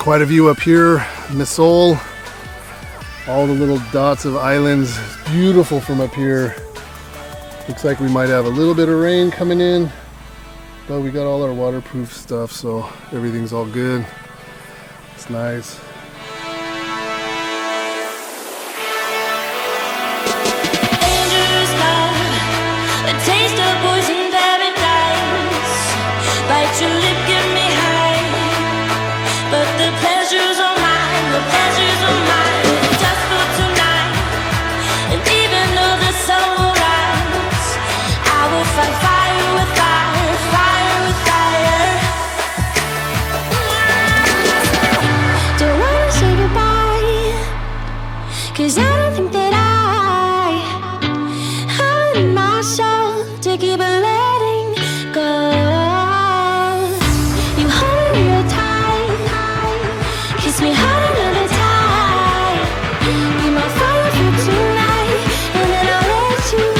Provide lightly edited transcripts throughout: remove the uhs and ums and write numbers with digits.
Quite a view up here, Misool. All the little dots of islands. It's beautiful from up here. Looks like we might have a little bit of rain coming in, but we got all our waterproof stuff, so everything's all good. It's nice. Cause I don't think that I have it in myself to keep letting go. You hold me real tight, kiss me hard another time. Be my fire for tonight, and then I'll let you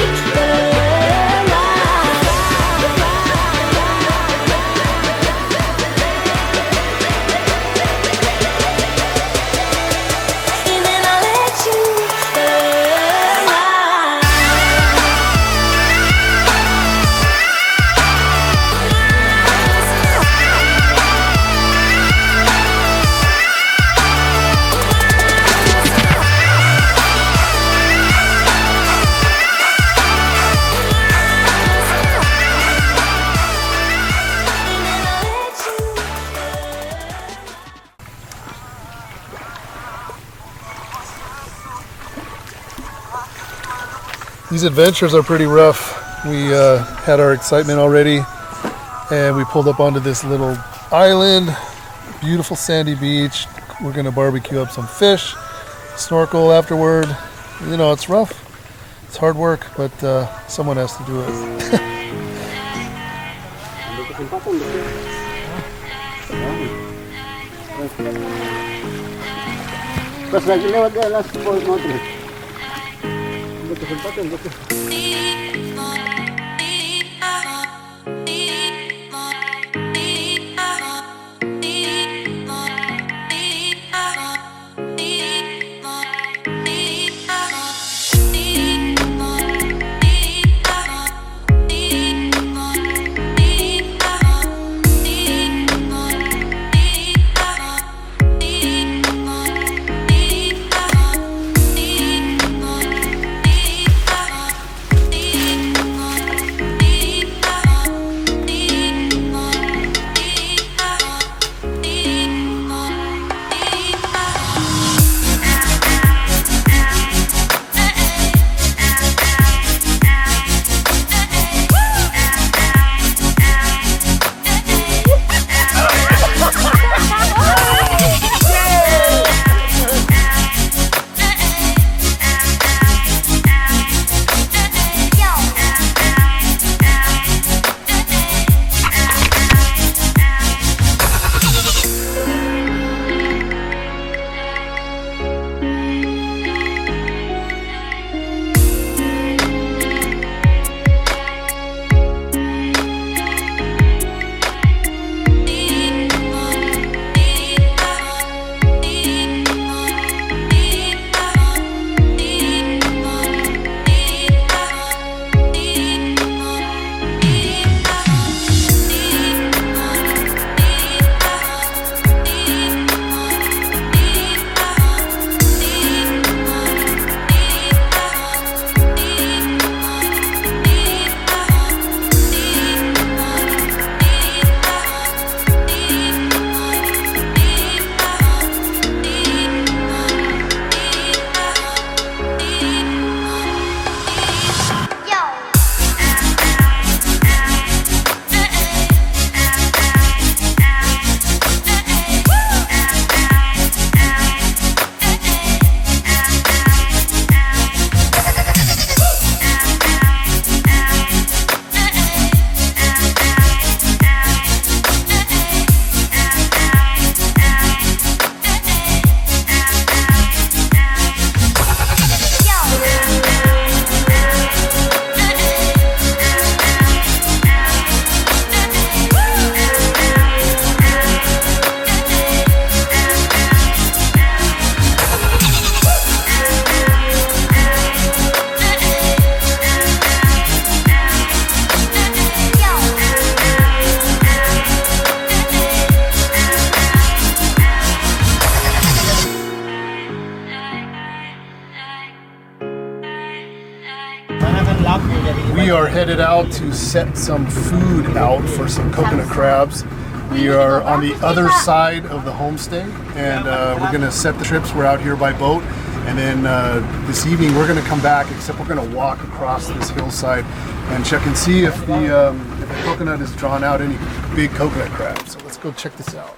These adventures are pretty rough. We had our excitement already, and we pulled up onto this little island, beautiful sandy beach. We're gonna barbecue up some fish, snorkel afterward. You know, it's rough. It's hard work, but someone has to do it. Pas lagi lewat dia last point motor. Kesempatan betul. we are headed out to set some food out for some coconut crabs. We are on the other side of the homestay, and we're going to set the trips. We're out here by boat, and then this evening we're going to come back, except we're going to walk across this hillside and check and see if the coconut has drawn out any big coconut crabs. So let's go check this out.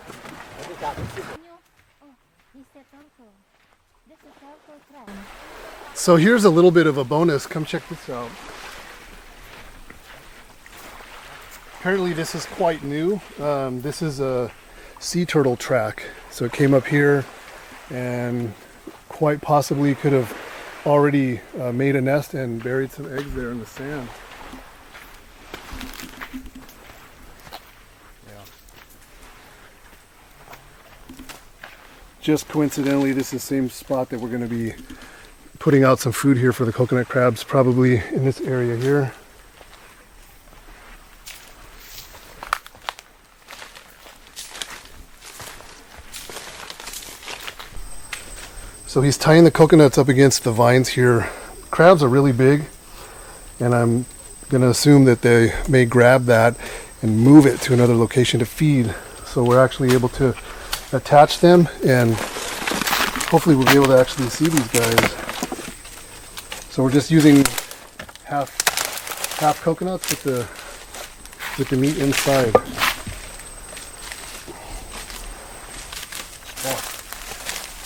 So here's a little bit of a bonus. Come check this out. Apparently this is quite new. This is a sea turtle track. So it came up here and quite possibly could have already made a nest and buried some eggs there in the sand. Just coincidentally, this is the same spot that we're going to be putting out some food here for the coconut crabs, probably in this area here. So he's tying the coconuts up against the vines here. Crabs are really big, and I'm going to assume that they may grab that and move it to another location to feed. So we're actually able to attach them, and hopefully we'll be able to actually see these guys. So we're just using half coconuts with the meat inside.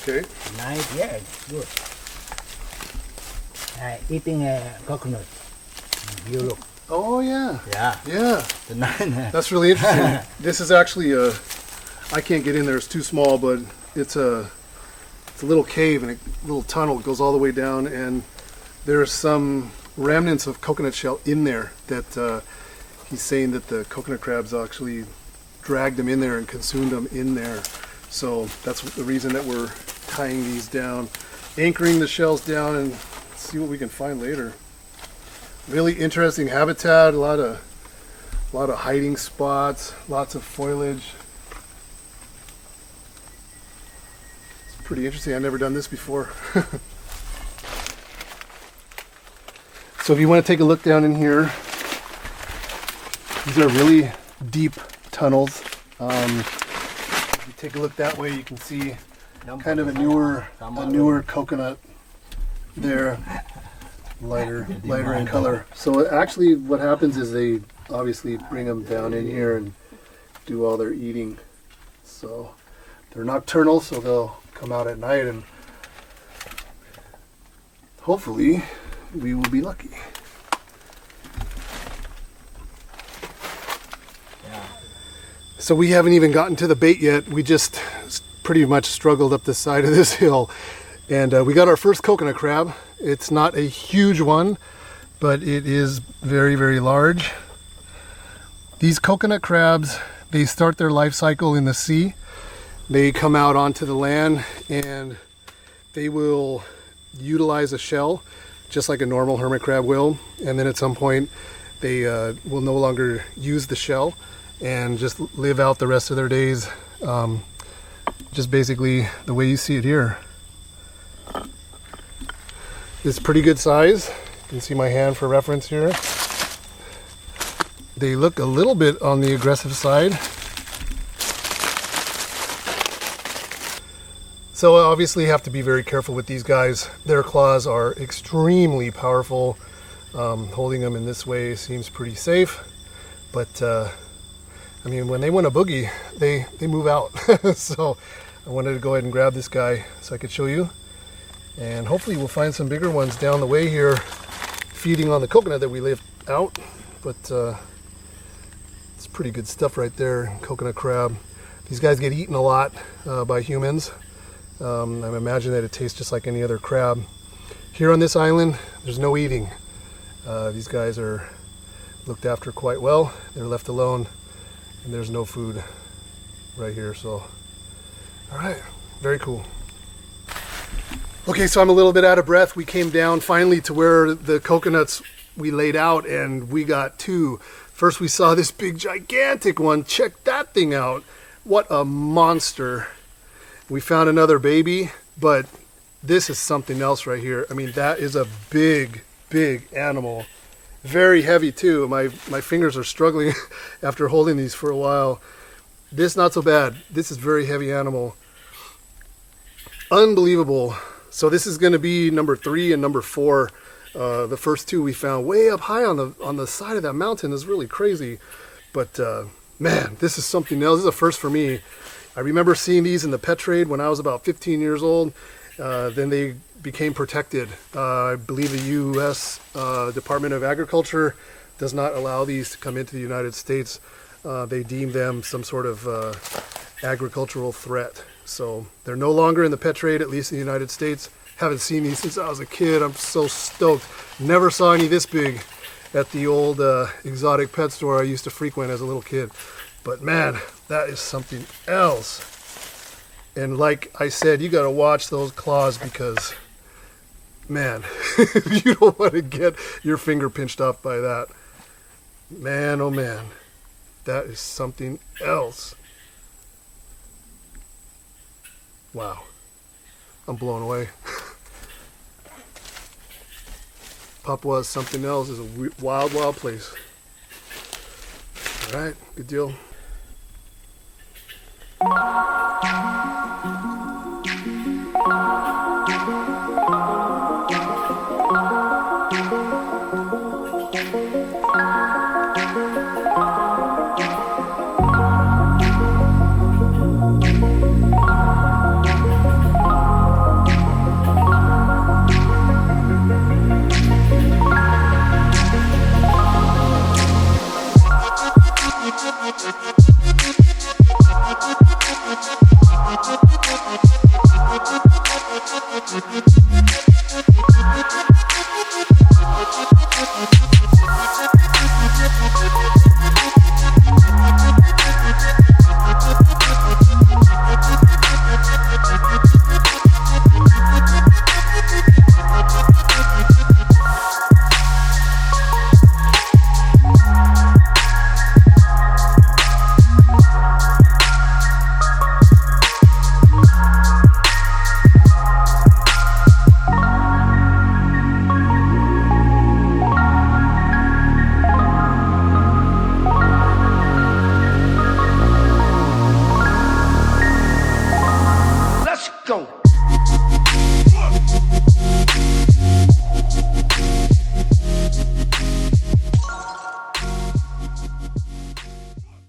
Okay. Nice, yeah, good. Eating coconut. You look. Oh yeah. Yeah. Yeah. The nine. That's really interesting. This is actually I can't get in there, it's too small, but it's a little cave and a little tunnel. It goes all the way down, and there's some remnants of coconut shell in there that he's saying that the coconut crabs actually dragged them in there and consumed them in there. So that's the reason that we're tying these down, anchoring the shells down, and see what we can find later. Really interesting habitat, a lot of hiding spots, lots of foliage. It's pretty interesting. I've never done this before. So if you want to take a look down in here, these are really deep tunnels. If you take a look that way, you can see kind of a newer coconut there, lighter in color. So actually what happens is they obviously bring them down in here and do all their eating. So they're nocturnal, so they'll come out at night, and hopefully we will be lucky. So we haven't even gotten to the bait yet. We just pretty much struggled up the side of this hill, and we got our first coconut crab. It's not a huge one, but it is very, very large. These coconut crabs, they start their life cycle in the sea. They come out onto the land, and they will utilize a shell just like a normal hermit crab will, and then at some point they will no longer use the shell and just live out the rest of their days, just basically the way you see it here. It's pretty good size. You can see my hand for reference here. They look a little bit on the aggressive side. So obviously you have to be very careful with these guys. Their claws are extremely powerful. Holding them in this way seems pretty safe, but I mean, when they want to boogie, they move out. So I wanted to go ahead and grab this guy so I could show you. And hopefully we'll find some bigger ones down the way here, feeding on the coconut that we left out. But it's pretty good stuff right there, coconut crab. These guys get eaten a lot by humans. I imagine that it tastes just like any other crab. Here on this island, there's no eating. These guys are looked after quite well. They're left alone, and there's no food right here. So, all right, very cool. Okay, so I'm a little bit out of breath. We came down finally to where the coconuts we laid out, and we got two. First we saw this big gigantic one. Check that thing out. What a monster. We found another baby, but this is something else right here. I mean, that is a big, big animal. Very heavy too. My fingers are struggling after holding these for a while. This not so bad. This is very heavy animal. Unbelievable. So this is going to be number 3 and number 4. The first 2 we found way up high on the side of that mountain is really crazy. But man, this is something else. This is a first for me. I remember seeing these in the pet trade when I was about 15 years old. Then they became protected. I believe the U.S. Department of Agriculture does not allow these to come into the United States. They deem them some sort of agricultural threat. So they're no longer in the pet trade, at least in the United States. Haven't seen these since I was a kid. I'm so stoked. Never saw any this big at the old exotic pet store I used to frequent as a little kid. But man, that is something else. And like I said, you gotta watch those claws because, man, you don't want to get your finger pinched off by that. Man, oh man, that is something else. Wow, I'm blown away. Papua is something else. It's a wild, wild place. All right, good deal. Go.